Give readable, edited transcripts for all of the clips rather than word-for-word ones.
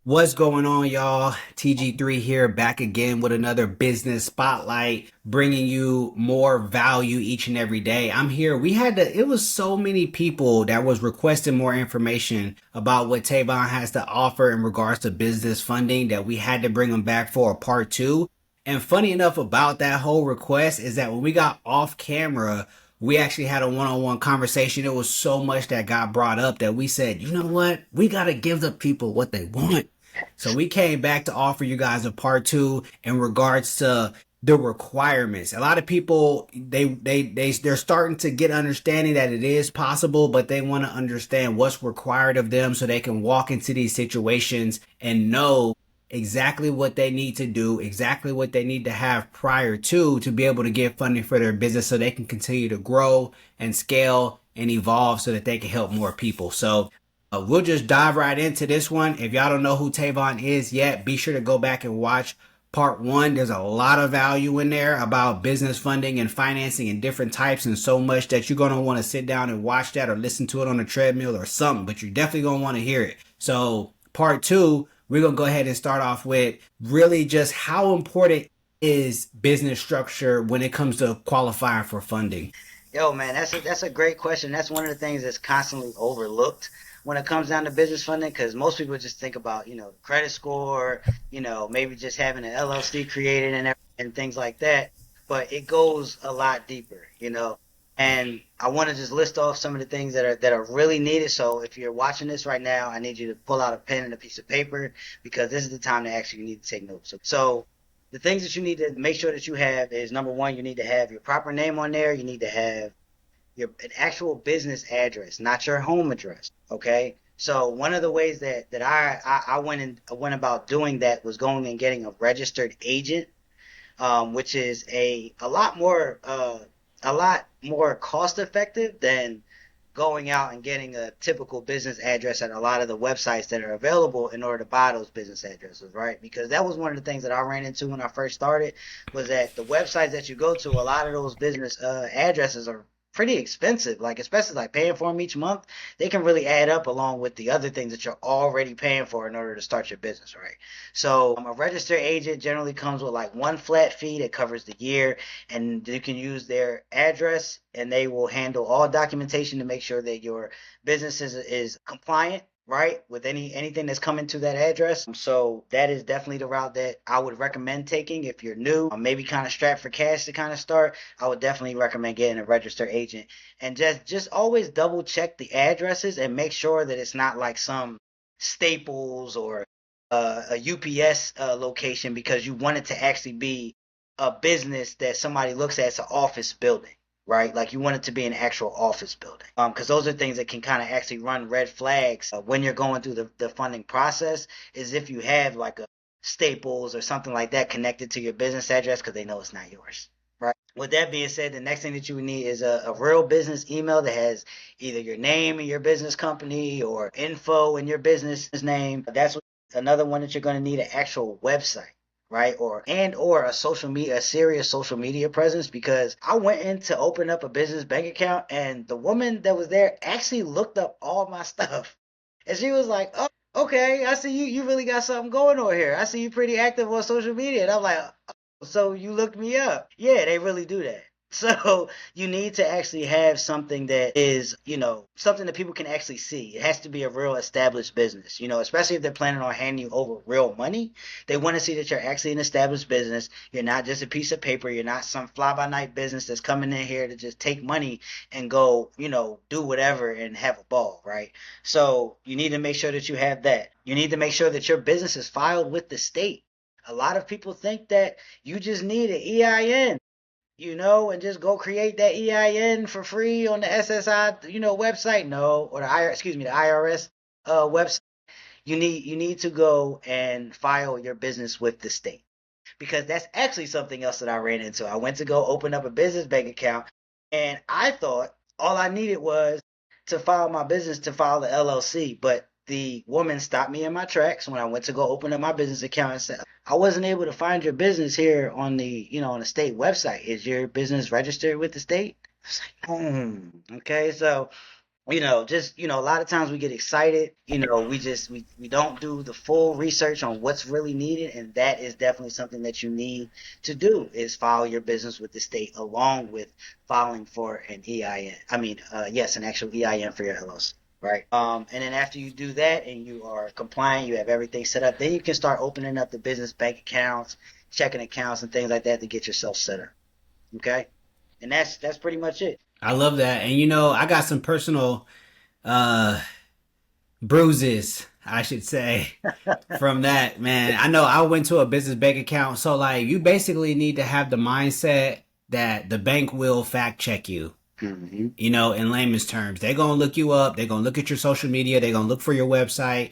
What's going on, y'all? TG3 here, back again with another business spotlight, bringing you more value each and every day. I'm here. It was so many people that was requesting more information about what Tavon has to offer in regards to business funding that we had to bring them back for a part two. And funny enough about that whole request is that when we got off camera, we actually had a one-on-one conversation. It was so much that got brought up that we said, you know what? We got to give the people what they want. So we came back to offer you guys a part two in regards to the requirements. A lot of people they're starting to get understanding that it is possible, but they want to understand what's required of them so they can walk into these situations and know exactly what they need to do, exactly what they need to have prior to be able to get funding for their business so they can continue to grow and scale and evolve so that they can help more people. So we'll just dive right into this one. If y'all don't know who Tavon is yet, be sure to go back and watch part one. There's a lot of value in there about business funding and financing and different types, and so much that you're going to want to sit down and watch that or listen to it on a treadmill or something, but you're definitely going to want to hear it. So part two, we're going to go ahead and start off with really just how important is business structure when it comes to qualifying for funding. Yo, man, that's a great question. That's one of the things that's constantly overlooked when it comes down to business funding, because most people just think about, the credit score, maybe just having an LLC created and things like that. But it goes a lot deeper, And I want to just list off some of the things that are really needed. So if you're watching this right now, I need you to pull out a pen and a piece of paper because this is the time to actually need to take notes. So the things that you need to make sure that you have is number one, you need to have your proper name on there. You need to have an actual business address, not your home address. Okay. So one of the ways that I went about doing that was going and getting a registered agent, which is a lot more cost effective than going out and getting a typical business address at a lot of the websites that are available in order to buy those business addresses, right? Because that was one of the things that I ran into when I first started was that the websites that you go to, a lot of those business addresses are pretty expensive, like especially like paying for them each month. They can really add up along with the other things that you're already paying for in order to start your business, right? So a registered agent generally comes with like one flat fee that covers the year, and you can use their address and they will handle all documentation to make sure that your business is compliant, right, with anything that's coming to that address. So that is definitely the route that I would recommend taking if you're new, maybe kind of strapped for cash to kind of start. I would definitely recommend getting a registered agent and just always double check the addresses and make sure that it's not like some Staples or a UPS location, because you want it to actually be a business that somebody looks at as an office building, right? Like you want it to be an actual office building. Because those are things that can kind of actually run red flags when you're going through the funding process, is if you have like a Staples or something like that connected to your business address because they know it's not yours. Right. With that being said, the next thing that you would need is a real business email that has either your name and your business company or info and your business name. Another one that you're going to need an actual website, right? Or a social media, a serious social media presence, because I went in to open up a business bank account and the woman that was there actually looked up all my stuff. And she was like, "Oh, okay, I see you really got something going on here. I see you pretty active on social media." And I'm like, "So you looked me up?" Yeah, they really do that. So you need to actually have something that is, something that people can actually see. It has to be a real established business, especially if they're planning on handing you over real money. They want to see that you're actually an established business. You're not just a piece of paper. You're not some fly by night business that's coming in here to just take money and go, do whatever and have a ball, right? So you need to make sure that you have that. You need to make sure that your business is filed with the state. A lot of people think that you just need an EIN, and just go create that EIN for free on the SSI, website. No, or the IRS website. You need to go and file your business with the state, because that's actually something else that I ran into. I went to go open up a business bank account, and I thought all I needed was to file my business, to file the LLC. But the woman stopped me in my tracks when I went to go open up my business account and said, "I wasn't able to find your business here on the state website. Is your business registered with the state?" I was like, okay. So just a lot of times we get excited. We don't do the full research on what's really needed, and that is definitely something that you need to do is file your business with the state along with filing for an EIN. I mean, yes, an actual EIN for your LLC. Right. And then after you do that and you are compliant, you have everything set up, then you can start opening up the business bank accounts, checking accounts, and things like that to get yourself set up. Okay. And that's pretty much it. I love that. And I got some personal uh bruises, I should say, from that, man. I know I went to a business bank account, so like you basically need to have the mindset that the bank will fact check you. Mm-hmm. In layman's terms, they're gonna look you up. They're gonna look at your social media. They're gonna look for your website.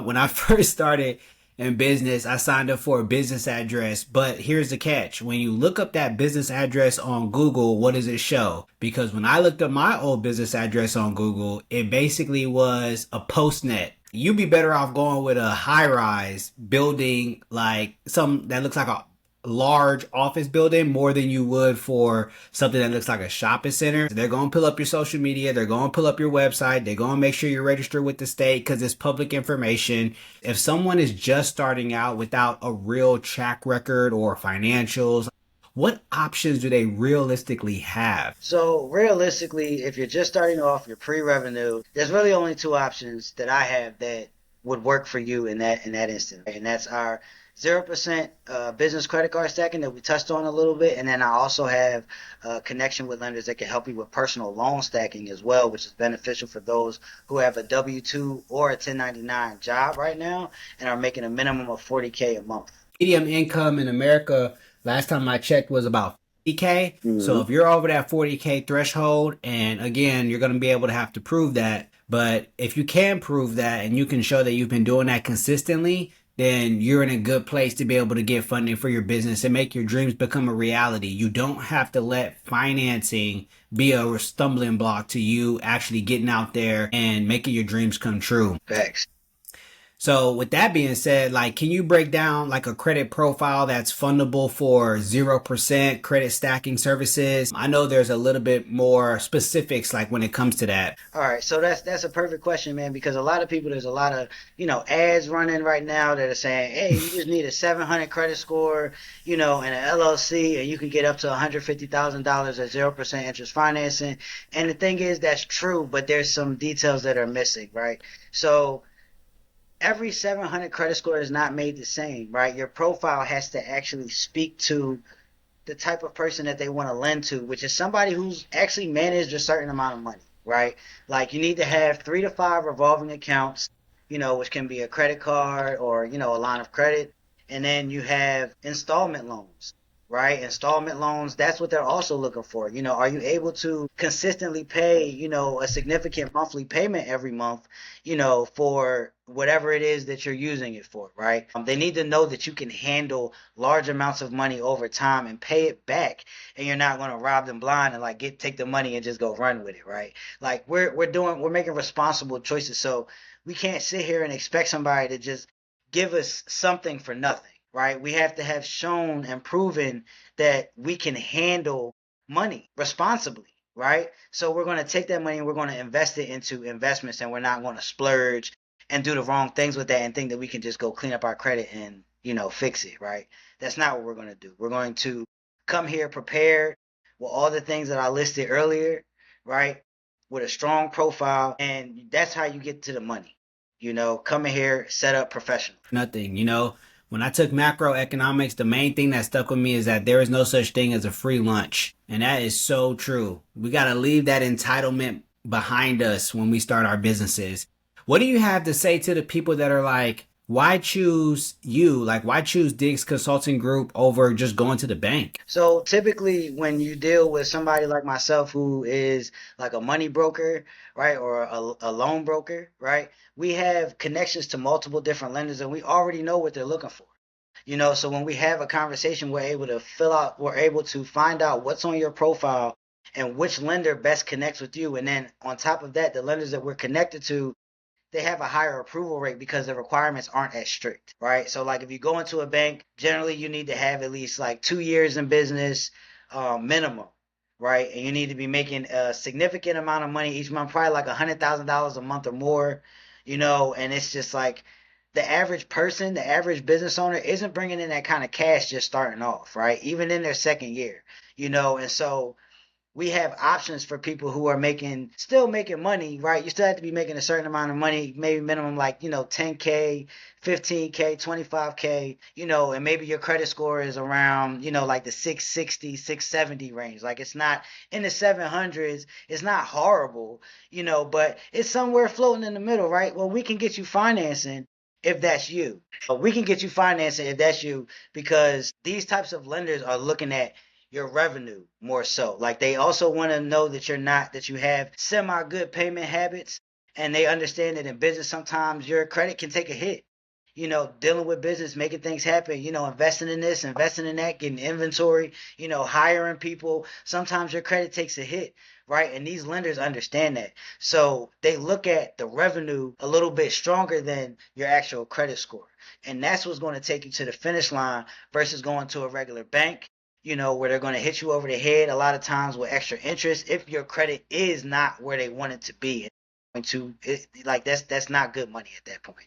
When I first started in business, I signed up for a business address. But here's the catch: when you look up that business address on Google, what does it show? Because when I looked up my old business address on Google, it basically was a postnet. You'd be better off going with a high rise building, like some that looks like a large office building, more than you would for something that looks like a shopping center. They're going to pull up your social media. They're going to pull up your website. They're going to make sure you're registered with the state because it's public information. If someone is just starting out without a real track record or financials, what options do they realistically have? So realistically, if you're just starting off, you're pre-revenue, there's really only two options that I have that would work for you in that instance. And that's our 0% business credit card stacking that we touched on a little bit. And then I also have a connection with lenders that can help you with personal loan stacking as well, which is beneficial for those who have a W-2 or a 1099 job right now and are making a minimum of 40K a month. Medium income in America, last time I checked, was about 50K. So Mm-hmm. if you're over that 40K threshold, and again, you're going to be able to have to prove that. But if you can prove that and you can show that you've been doing that consistently, then you're in a good place to be able to get funding for your business and make your dreams become a reality. You don't have to let financing be a stumbling block to you actually getting out there and making your dreams come true. Facts. So with that being said, like, can you break down like a credit profile that's fundable for 0% credit stacking services? I know there's a little bit more specifics like when it comes to that. All right, so that's a perfect question, man, because a lot of people, there's a lot of ads running right now that are saying, hey, you just need a 700 credit score, and an LLC, and you can get up to $150,000 at 0% interest financing. And the thing is, that's true, but there's some details that are missing, right? So every 700 credit score is not made the same, right? Your profile has to actually speak to the type of person that they want to lend to, which is somebody who's actually managed a certain amount of money, right? Like you need to have 3 to 5 revolving accounts, which can be a credit card or, a line of credit. And then you have installment loans, right? Installment loans, that's what they're also looking for. Are you able to consistently pay, a significant monthly payment every month, for whatever it is that you're using it for, right? They need to know that you can handle large amounts of money over time and pay it back, and you're not going to rob them blind and like take the money and just go run with it, right? Like we're making responsible choices, so we can't sit here and expect somebody to just give us something for nothing, right? We have to have shown and proven that we can handle money responsibly, right? So we're going to take that money and we're going to invest it into investments, and we're not going to splurge and do the wrong things with that and think that we can just go clean up our credit and, fix it, right? That's not what we're going to do. We're going to come here prepared with all the things that I listed earlier, right? With a strong profile, and that's how you get to the money. Coming here, set up professional. Nothing, when I took macroeconomics, the main thing that stuck with me is that there is no such thing as a free lunch. And that is so true. We got to leave that entitlement behind us when we start our businesses. What do you have to say to the people that are like, why choose you? Like, why choose Diggs Consulting Group over just going to the bank? So typically, when you deal with somebody like myself who is like a money broker, right, or a loan broker, right, we have connections to multiple different lenders, and we already know what they're looking for. So when we have a conversation, we're able to find out what's on your profile and which lender best connects with you. And then on top of that, the lenders that we're connected to, they have a higher approval rate because the requirements aren't as strict, right? So like if you go into a bank, generally you need to have at least like 2 years in business minimum, right? And you need to be making a significant amount of money each month, probably like $100,000 a month or more, and it's just like the average person, the average business owner isn't bringing in that kind of cash just starting off, right? Even in their second year, and so we have options for people who are still making money, right? You still have to be making a certain amount of money, maybe minimum like, 10K, 15K, 25K, and maybe your credit score is around, like the 660, 670 range. Like it's not in the 700s. It's not horrible, but it's somewhere floating in the middle, right? Well, we can get you financing if that's you. We can get you financing if that's you because these types of lenders are looking at your revenue more so. Like they also want to know that you have semi good payment habits and they understand that in business sometimes your credit can take a hit. Dealing with business, making things happen, investing in this, investing in that, getting inventory, hiring people. Sometimes your credit takes a hit, right? And these lenders understand that. So they look at the revenue a little bit stronger than your actual credit score. And that's what's going to take you to the finish line versus going to a regular bank, where they're going to hit you over the head a lot of times with extra interest if your credit is not where they want it to be. Like that's not good money at that point,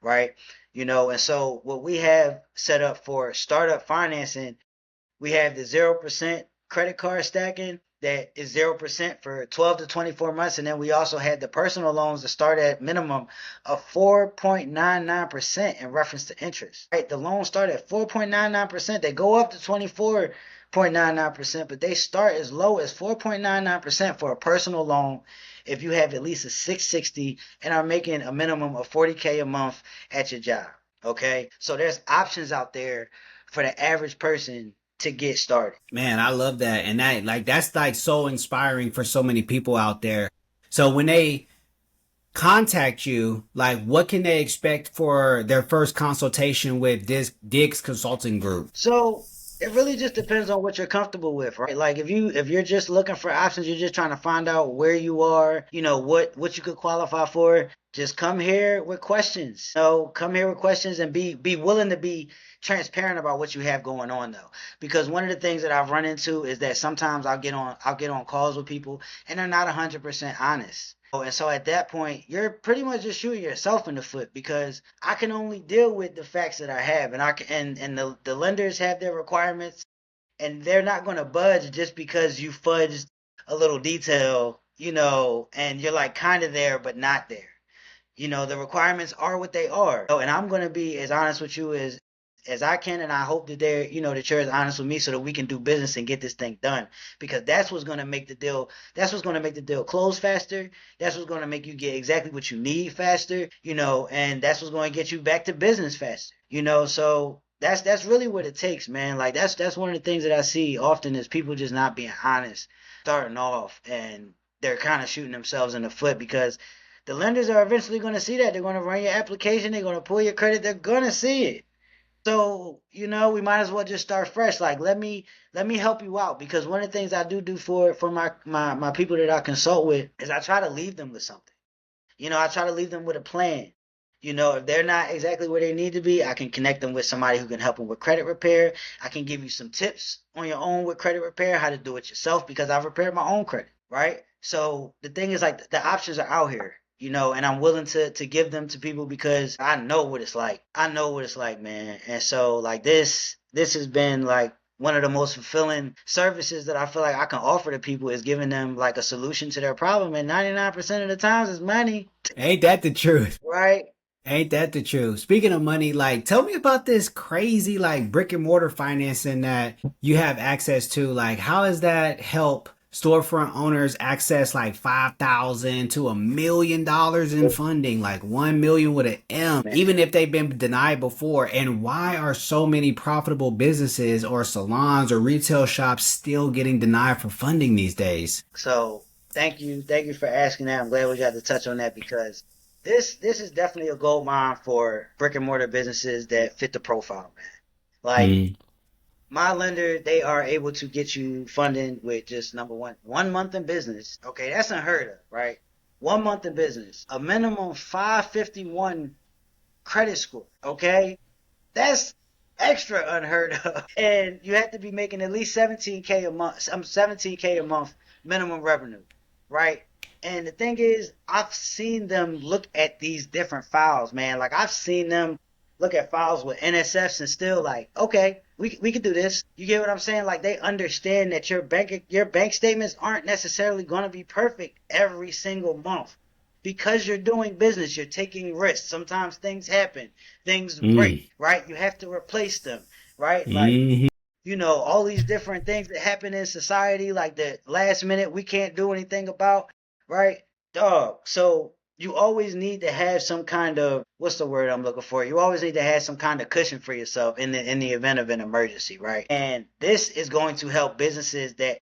right? And so what we have set up for startup financing, we have the 0% credit card stacking that is 0% for 12 to 24 months. And then we also had the personal loans that start at minimum of 4.99% in reference to interest. Right? The loans start at 4.99%. They go up to 24.99%, but they start as low as 4.99% for a personal loan if you have at least a 660 and are making a minimum of 40K a month at your job. Okay? So there's options out there for the average person to get started. Man, I love that. And that's like so inspiring for so many people out there. So when they contact you, like what can they expect for their first consultation with this Diggs Consulting Group? So it really just depends on what you're comfortable with, right? Like if you're just looking for options, you're just trying to find out where you are, what you could qualify for. Just come here with questions. Come here with questions and be willing to be transparent about what you have going on though. Because one of the things that I've run into is that sometimes I'll get on calls with people and they're not 100% honest. And so at that point, you're pretty much just shooting yourself in the foot because I can only deal with the facts that I have, and the lenders have their requirements, and they're not going to budge just because you fudged a little detail, and you're like kind of there but not there. The requirements are what they are. And I'm going to be as honest with you as I can, and I hope that that you're as honest with me so that we can do business and get this thing done. Because that's what's going to make the deal. That's what's going to make the deal close faster. That's what's going to make you get exactly what you need faster. And that's what's going to get you back to business faster. So that's really what it takes, man. Like that's one of the things that I see often is people just not being honest, starting off, and they're kind of shooting themselves in the foot because the lenders are eventually going to see that. They're going to run your application. They're going to pull your credit. They're going to see it. So, we might as well just start fresh. Like, let me help you out because one of the things I do for my people that I consult with is I try to leave them with something. I try to leave them with a plan. If they're not exactly where they need to be, I can connect them with somebody who can help them with credit repair. I can give you some tips on your own with credit repair, how to do it yourself because I've repaired my own credit, right? So the thing is like the options are out here, and I'm willing to give them to people because I know what it's like. I know what it's like, man. And so like this has been like one of the most fulfilling services that I feel like I can offer to people is giving them like a solution to their problem. And 99% of the times it's money, Ain't that the truth? right? Ain't that the truth? Speaking of money, like tell me about this crazy like brick and mortar financing that you have access to. Like how does that help storefront owners access like 5,000 to $1 million in funding, like 1 million with an M, Man. even if they've been denied before? And why are so many profitable businesses or salons or retail shops still getting denied for funding these days? So thank you for asking that. I'm glad we got to touch on that because this is definitely a gold mine for brick and mortar businesses that fit the profile, man. Like Mm. my lender, they are able to get you funding with just number one month in business. Okay, that's unheard of, right? 1 month in business, a minimum 551 credit score. Okay, that's extra unheard of. And you have to be making at least 17K a month, 17K a month minimum revenue, right? And the thing is, I've seen them look at these different files, man. Like I've seen them look at files with NSFs and still like, okay, we can do this. You get what I'm saying? Like they understand that your bank statements aren't necessarily going to be perfect every single month. Because you're doing business, you're taking risks. Sometimes things happen, things break, Mm. right? You have to replace them, right? Like, Hmm. all these different things that happen in society, like the last minute we can't do anything about, right? Dog. So you always need to have some kind of, what's the word I'm looking for? You always need to have some kind of cushion for yourself in the event of an emergency, right? And this is going to help businesses that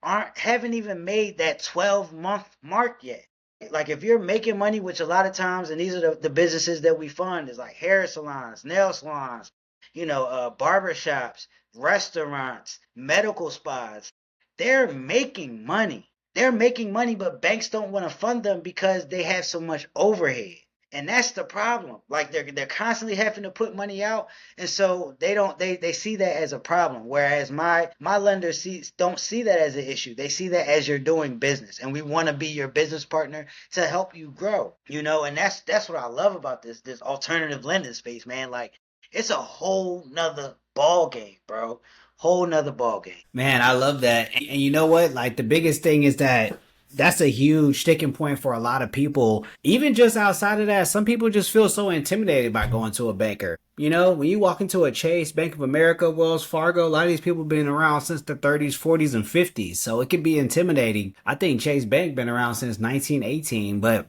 haven't even made that 12-month mark yet. Like if you're making money, which a lot of times, and these are the businesses that we fund, is like hair salons, nail salons, barber shops, restaurants, medical spas. They're making money. They're making money, but banks don't want to fund them because they have so much overhead. And that's the problem. Like they're constantly having to put money out, and so they see that as a problem. Whereas my lenders don't see that as an issue. They see that as you're doing business, and we want to be your business partner to help you grow. And that's what I love about this alternative lending space, man. Like it's a whole nother ball game, bro. Whole nother ball game. Man, I love that. And you know what? Like the biggest thing is that that's a huge sticking point for a lot of people. Even just outside of that, some people just feel so intimidated by going to a banker. You know, when you walk into a Chase, Bank of America, Wells Fargo, a lot of these people have been around since the 30s, 40s, and 50s. So it can be intimidating. I think Chase Bank been around since 1918, but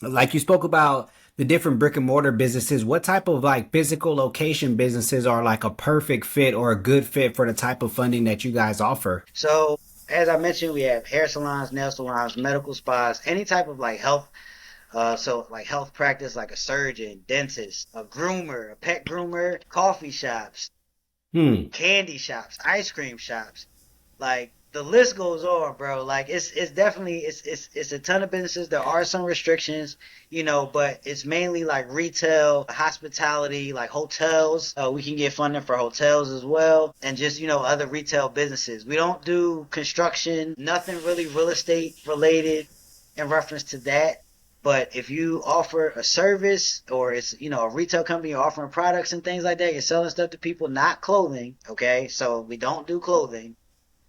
like you spoke about the different brick and mortar businesses, what type of like physical location businesses are like a perfect fit or a good fit for the type of funding that you guys offer? So as I mentioned, we have hair salons, nail salons, medical spas, any type of like health. So like health practice, like a surgeon, dentist, a groomer, a pet groomer, coffee shops, Hmm. candy shops, ice cream shops. Like the list goes on, bro. Like it's definitely it's a ton of businesses. There are some restrictions, but it's mainly like retail, hospitality, like hotels. We can get funding for hotels as well, and just other retail businesses. We don't do construction, nothing really real estate related in reference to that. But if you offer a service or it's a retail company, you're offering products and things like that, you're selling stuff to people, not clothing. Okay, so we don't do clothing,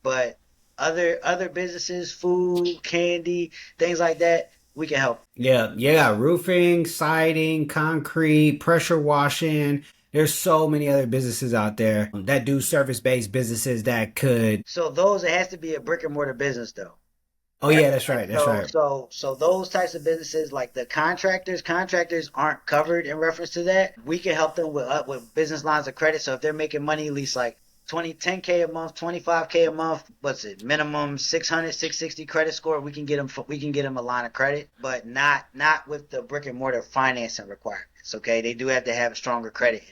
but other businesses, food, candy, things like that, we can help. Yeah, yeah, roofing, siding, concrete, pressure washing. There's so many other businesses out there that do service-based businesses that could. So those, it has to be a brick and mortar business though, Oh right? yeah, that's Like right. That's so right. so so those types of businesses, like the contractors aren't covered in reference to that. We can help them with business lines of credit. So if they're making money, at least like 10K a month, 25K a month, what's it, minimum 600, 660 credit score, we can get them a line of credit, but not with the brick and mortar financing requirements. Okay, they do have to have a stronger credit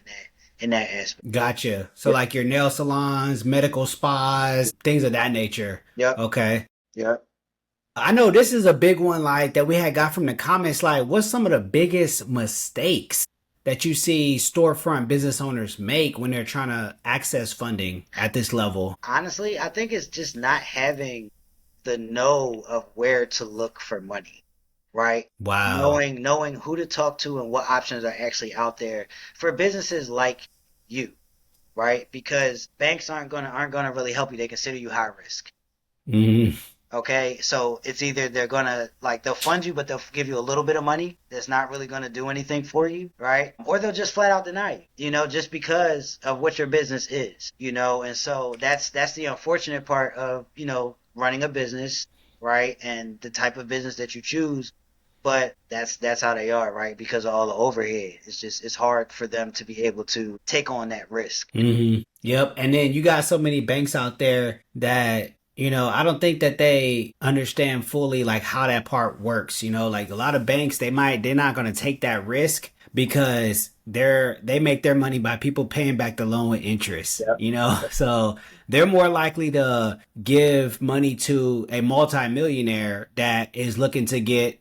in that aspect. Gotcha. So Yep. like your nail salons, medical spas, things of that nature. Yep. Okay. Yep. I know this is a big one like that we had got from the comments. Like, what's some of the biggest mistakes that you see storefront business owners make when they're trying to access funding at this level? Honestly, I think it's just not having the know of where to look for money, right? Wow. Knowing who to talk to and what options are actually out there for businesses like you, right? Because banks aren't gonna really help you. They consider you high risk. Hmm. Okay, so it's either they're gonna like they'll fund you, but they'll give you a little bit of money that's not really gonna do anything for you, right? Or they'll just flat out deny you, just because of what your business is, and so that's the unfortunate part of running a business, right? And the type of business that you choose, but that's how they are, right? Because of all the overhead, it's hard for them to be able to take on that risk. Hmm. Yep. And then you got so many banks out there that, I don't think that they understand fully like how that part works. Like a lot of banks, they're not going to take that risk because they make their money by people paying back the loan with interest, Yep. So they're more likely to give money to a multimillionaire that is looking to get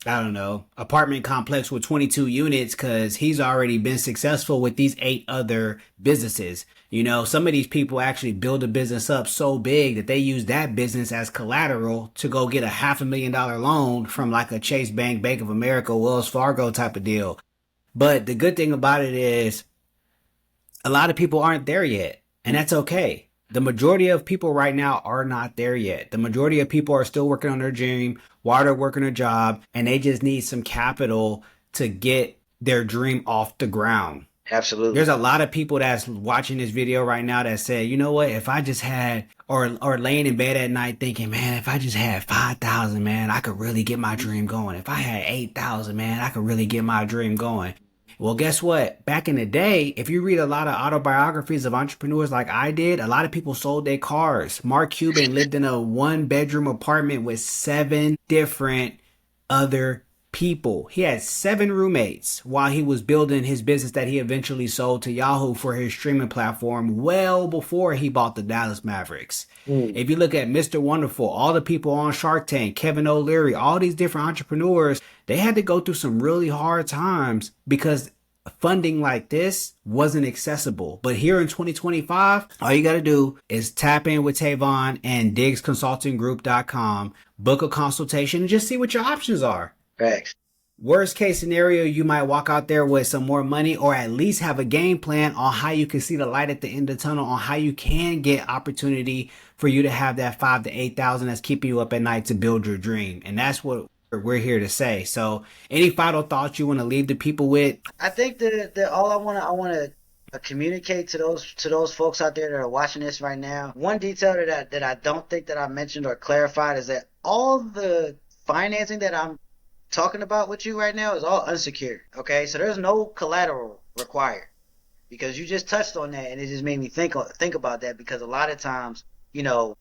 I don't know, apartment complex with 22 units because he's already been successful with these 8 other businesses. You know, some of these people actually build a business up so big that they use that business as collateral to go get a $500,000 loan from like a Chase Bank, Bank of America, Wells Fargo type of deal. But the good thing about it is a lot of people aren't there yet, and that's okay. The majority of people right now are not there yet. The majority of people are still working on their dream while they're working a job, and they just need some capital to get their dream off the ground. There's Absolutely. a lot of people that's watching this video right now that say, you know what, if I just had, or laying in bed at night thinking, man, if I just had 5,000, man, I could really get my dream going. If I had 8,000, man, I could really get my dream going. Well, guess what? Back in the day, if you read a lot of autobiographies of entrepreneurs like I did, a lot of people sold their cars. Mark Cuban lived in a 1 bedroom apartment with 7 different other people. He had 7 roommates while he was building his business that he eventually sold to Yahoo for his streaming platform well before he bought the Dallas Mavericks. Mm. If you look at Mr. Wonderful, all the people on Shark Tank, Kevin O'Leary, all these different entrepreneurs, they had to go through some really hard times because funding like this wasn't accessible. But here in 2025, all you got to do is tap in with Tavon and diggsconsultinggroup.com, book a consultation, and just see what your options are. Facts. Worst case scenario, you might walk out there with some more money or at least have a game plan on how you can see the light at the end of the tunnel, on how you can get opportunity for you to have that 5 to 8,000 that's keeping you up at night to build your dream. And that's what we're here to say. So any final thoughts you want to leave the people with? I think that all I want to communicate to those folks out there that are watching this right now. One detail that I don't think that I mentioned or clarified is that all the financing that I'm talking about with you right now is all unsecured. Okay, so there's no collateral required because you just touched on that, and it just made me think about that because a lot of times,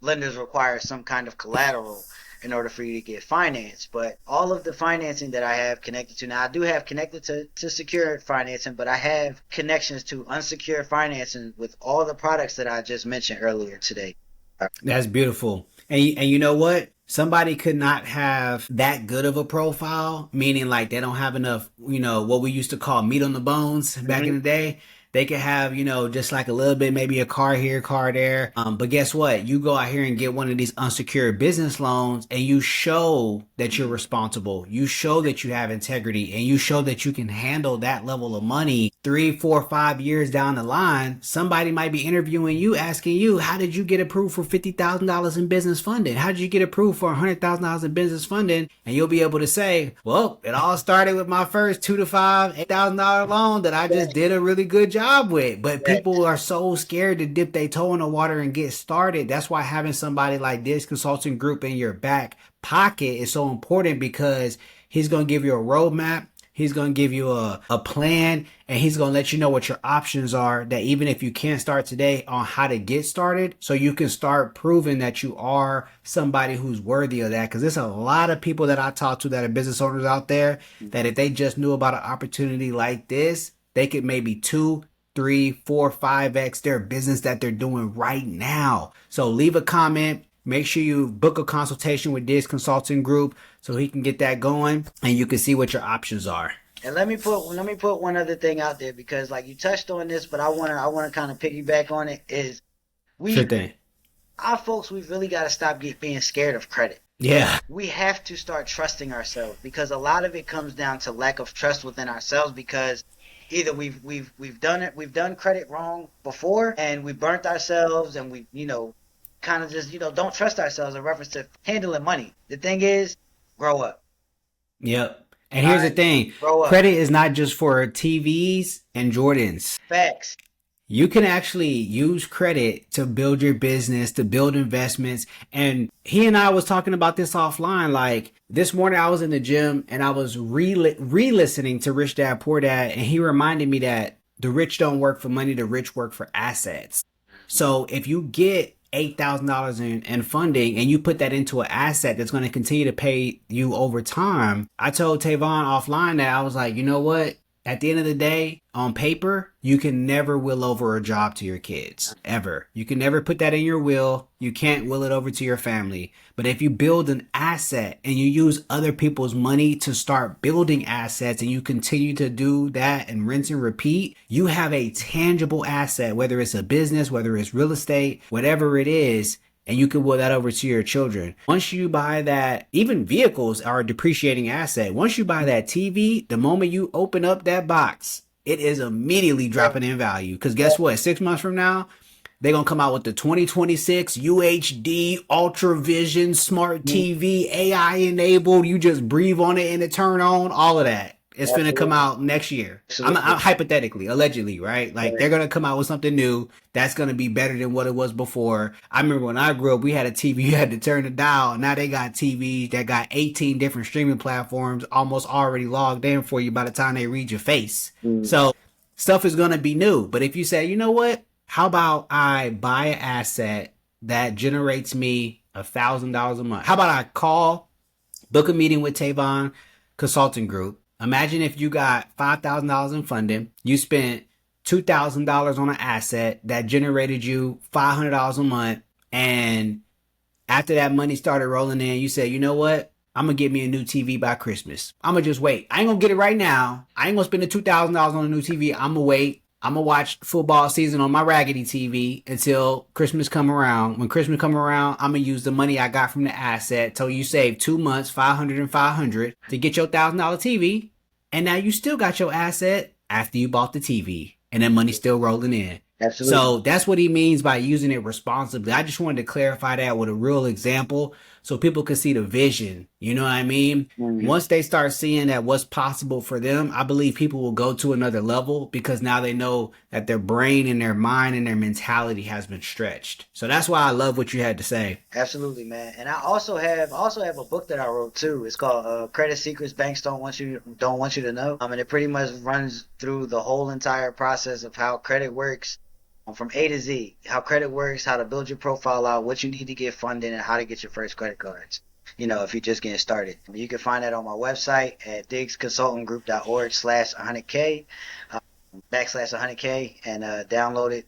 lenders require some kind of collateral in order for you to get financed. But all of the financing that I have connected to now, I do have connected to secured financing, but I have connections to unsecured financing with all the products that I just mentioned earlier today. That's beautiful. And you know what? Somebody could not have that good of a profile, meaning like they don't have enough, what we used to call meat on the bones back in Mm-hmm. the day. They could have, just like a little bit, maybe a car here, car there. But guess what? You go out here and get one of these unsecured business loans and you show that you're responsible. You show that you have integrity and you show that you can handle that level of money 3, 4, 5 years down the line. Somebody might be interviewing you, asking you, how did you get approved for $50,000 in business funding? How did you get approved for $100,000 in business funding? And you'll be able to say, well, it all started with my first 2 to 5, $8,000 loan that I just did a really good job with. But people are so scared to dip their toe in the water and get started. That's why having somebody like this consulting group in your back pocket is so important because he's going to give you a roadmap. He's going to give you a plan and he's going to let you know what your options are that even if you can't start today on how to get started so you can start proving that you are somebody who's worthy of that. Because there's a lot of people that I talk to that are business owners out there that if they just knew about an opportunity like this, they could maybe 2, 3, 4, 5x their business that they're doing right now. So leave a comment. Make sure you book a consultation with Diggs Consulting Group so he can get that going and you can see what your options are. And let me put one other thing out there because like you touched on this, but I wanna kind of piggyback on it. Is Sure we thing. our folks we've really got to stop being scared of credit. Yeah. We have to start trusting ourselves because a lot of it comes down to lack of trust within ourselves because either we've done credit wrong before and we burnt ourselves and we kind of just don't trust ourselves in reference to handling money. The thing is, grow up. Yep. And All here's the right, thing. grow up. Credit is not just for TVs and Jordans. Facts. You can actually use credit to build your business, to build investments. And he and I was talking about this offline. Like this morning I was in the gym and I was re-listening to Rich Dad Poor Dad. And he reminded me that the rich don't work for money. The rich work for assets. So if you get $8,000 in funding and you put that into an asset that's going to continue to pay you over time. I told Tavon offline that I was like, you know what? at the end of the day, on paper, you can never will over a job to your kids, ever. You can never put that in your will. You can't will it over to your family. But if you build an asset and you use other people's money to start building assets and you continue to do that and rinse and repeat, you have a tangible asset, whether it's a business, whether it's real estate, whatever it is, and you can will that over to your children. Once you buy that, even vehicles are a depreciating asset. Once you buy that TV, the moment you open up that box, it is immediately dropping in value. Because guess what? 6 months from now, they're going to come out with the 2026 UHD Ultra Vision Smart TV, AI enabled. You just breathe on it and it turn on, all of that. It's finna come Absolutely. out next year. I'm Absolutely. hypothetically, allegedly, right? Like Right. they're gonna come out with something new that's gonna be better than what it was before. I remember when I grew up, we had a TV, you had to turn the dial. Now they got TVs that got 18 different streaming platforms almost already logged in for you by the time they read your face. Mm. So stuff is gonna be new. But if you say, you know what? How about I buy an asset that generates me $1,000 a month? How about I book a meeting with Tavon Consulting Group. Imagine if you got $5,000 in funding, you spent $2,000 on an asset that generated you $500 a month, and after that money started rolling in, you said, you know what? I'm gonna get me a new TV by Christmas. I'm gonna just wait. I ain't gonna get it right now. I ain't gonna spend the $2,000 on a new TV. I'm gonna wait. I'm gonna watch football season on my raggedy TV until Christmas come around. When Christmas come around, I'm gonna use the money I got from the asset. So you save 2 months, 500 and 500 to get your $1,000 TV, and now you still got your asset after you bought the TV, and that money's still rolling in. Absolutely. So that's what he means by using it responsibly. I just wanted to clarify that with a real example so people can see the vision. You know what I mean? Mhm. Once they start seeing that what's possible for them, I believe people will go to another level because now they know that their brain and their mind and their mentality has been stretched. So that's why I love what you had to say. Absolutely, man. And I also have a book that I wrote too. It's called Credit Secrets Banks Don't Want You to Know. And it pretty much runs through the whole entire process of how credit works, from A to Z. How credit works, how to build your profile out, what you need to get funded, and how to get your first credit cards. If you're just getting started. You can find that on my website at diggsconsultinggroup.org/100K, /100K, and download it.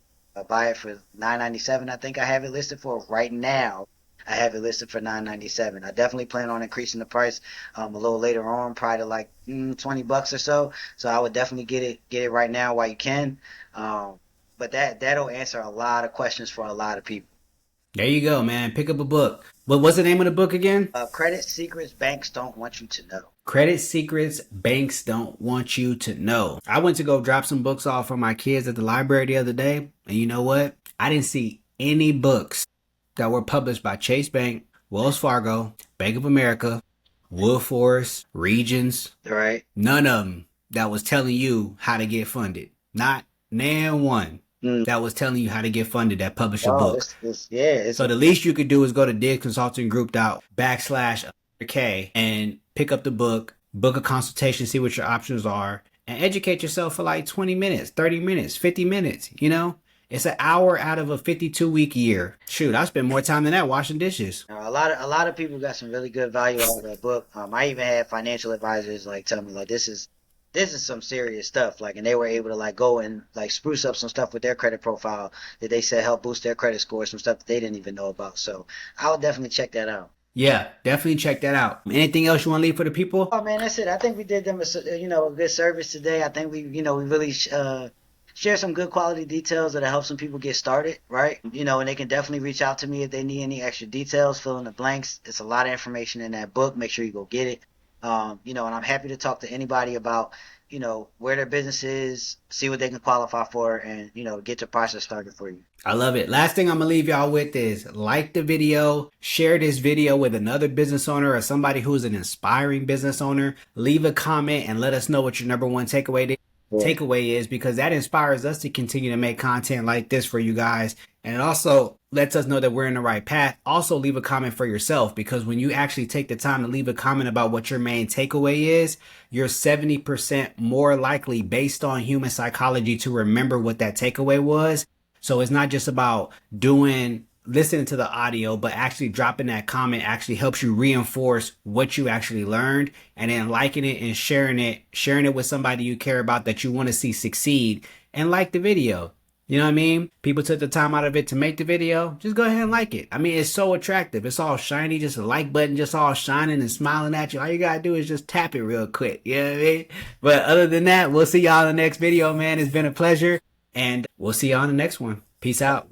Buy it for $9.97. I think I have it listed for right now. I have it listed for $9.97. I definitely plan on increasing the price a little later on, probably to like $20 or so. So I would definitely get it right now while you can. But that'll answer a lot of questions for a lot of people. There you go, man. Pick up a book. What's the name of the book again? Credit Secrets Banks Don't Want You to Know. Credit Secrets Banks Don't Want You to Know. I went to go drop some books off for my kids at the library the other day, and you know what? I didn't see any books that were published by Chase Bank, Wells Fargo, Bank of America, Woodforest, Regions. Right? None of them that was telling you how to get funded. Not nan one Mm. that was telling you how to get funded that published a Oh, book. it's yeah, it's So the least you could do is go to digconsultinggroup.backslash K and pick up the book a consultation, see what your options are, and educate yourself for like 20 minutes, 30 minutes, 50 minutes. It's an hour out of a 52-week year. Shoot, I spend more time than that washing dishes. a lot of people got some really good value out of that book. I even had financial advisors like tell me like this is some serious stuff. Like, and they were able to like go and like spruce up some stuff with their credit profile that they said helped boost their credit score, some stuff that they didn't even know about. So I would definitely check that out. Yeah, definitely check that out. Anything else you want to leave for the people? Oh man, that's it. I think we did them a good service today. I think we really share some good quality details that'll help some people get started, right? And they can definitely reach out to me if they need any extra details, fill in the blanks. It's a lot of information in that book. Make sure you go get it. And I'm happy to talk to anybody about, where their business is, see what they can qualify for, and, get the process started for you. I love it. Last thing I'm going to leave y'all with is like the video, share this video with another business owner or somebody who's an inspiring business owner. Leave a comment and let us know what your number one Yeah. takeaway is, because that inspires us to continue to make content like this for you guys. And it also lets us know that we're in the right path. Also, leave a comment for yourself, because when you actually take the time to leave a comment about what your main takeaway is, you're 70% more likely, based on human psychology, to remember what that takeaway was. So it's not just about doing listening to the audio, but actually dropping that comment actually helps you reinforce what you actually learned, and then liking it and sharing it with somebody you care about that you want to see succeed, and like the video. You know what I mean? People took the time out of it to make the video. Just go ahead and like it. I mean, it's so attractive. It's all shiny, just a like button, just all shining and smiling at you. All you gotta do is just tap it real quick. You know what I mean? But other than that, we'll see y'all in the next video, man. It's been a pleasure, and we'll see y'all in the next one. Peace out.